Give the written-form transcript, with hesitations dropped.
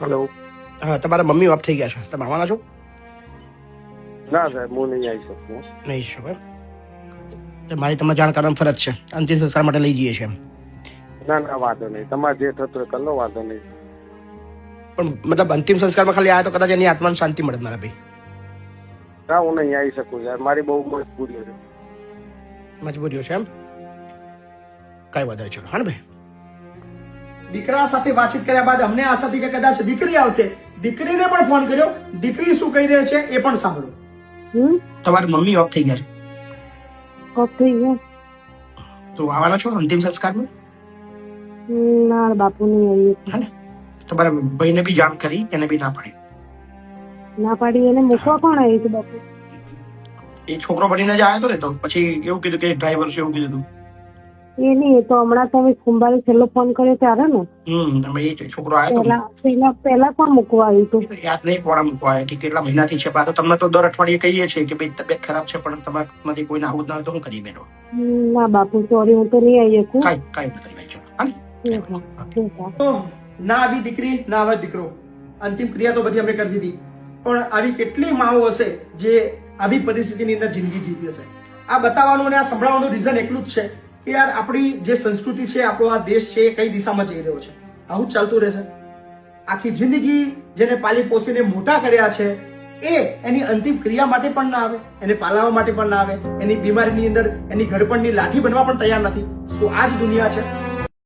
Hello. હા, તમારા mummy of થઈ ગયા છે, તમે આવવાના છો? ના સાહેબ, હું નહીં આવી શકું. નહીં શકો તો મારી તમને જાણ કરવાની ફરજ છે. અંતિમ સંસ્કાર માટે લઈ જઈએ છીએ એમ. ના ના, વાંધો નહીં. તમારે જે થતું હોય કરી લો, વાંધો નહીં. પણ મતલબ અંતિમ સંસ્કારમાં ખાલી આવ્યા તો કદાચ એની આત્માને શાંતિ મળે મારા ભાઈ. ના, હું નહીં આવી શકું યાર, મારી બહુ મજબૂરી છે. મજબૂરીઓ છે એમ? કઈ વધારે ચલો હા ને ભાઈ. દીકરા સાથે વાતચીત કર્યા બાદ અમને આશા હતી કે કદાચ દીકરી આવશે. દીકરીને પણ ફોન કર્યો, દીકરી શું કહી રહી છે એ પણ સાંભળો. તમારી મમ્મી ઓફ થઈ ગયા છે. ઓફ થઈ ગયા તો આવવાના છો અંતિમ સંસ્કારમાં? ના બાપુ નહીં આવીએ. હા ને, તમારા ભાઈને બી જાણ કરી, એને બી ના પાડી. ના પાડી એને મૂકવા કોણ આવ્યું હતું બાપુ? એ છોકરો બનીને જ આવ્યો હતો ને, તો પછી એવું કીધું કે ડ્રાઈવર છે એવું કીધું. એ નહીં, તો હમણાં તમે સોમવારે છેલ્લો ફોન કર્યો ત્યારે ને તમે એ છોકરો આવ્યો હતો પહેલા કોણ મૂકવા આવ્યું હતું? યાદ નહીં પોણા મૂકવા આવ્યા કે કેટલા મહિનાથી છે. પણ આ તો તમને તો દર અઠવાડિયે કહીએ છીએ કે ભાઈ તબિયત ખરાબ છે, પણ તમારામાંથી કોઈને આવું જ ના હોય તો હું કરી બેઠો. ના બાપુ સોરી, હું તો નહીં આવી શકું. કઈ ના આવી દીકરી ના આવે દીકરો, અંતિમ ક્રિયા તો બધી અમે કરી દીધી. પણ આવી કેટલી માઓ હશે જે આવી પરિસ્થિતિની અંદર જિંદગી જીવી હશે. આ બતાવવાનું અને આ સંભળાવવાનું રીઝન એટલું જ છે કે યાર આપણી જે સંસ્કૃતિ છે, આપણો આ દેશ છે, એ કઈ દિશામાં જઈ રહ્યો છે. આવું જ ચાલતું રહેશે. આખી જિંદગી જેને પાલી પોસીને મોટા કર્યા છે એ એની અંતિમ ક્રિયા માટે પણ ના આવે, એને પાલાવા માટે પણ ના આવે, એની બીમારીની અંદર એની ઘડપણની લાઠી બનવા પણ તૈયાર નથી. શું આ જ દુનિયા છે?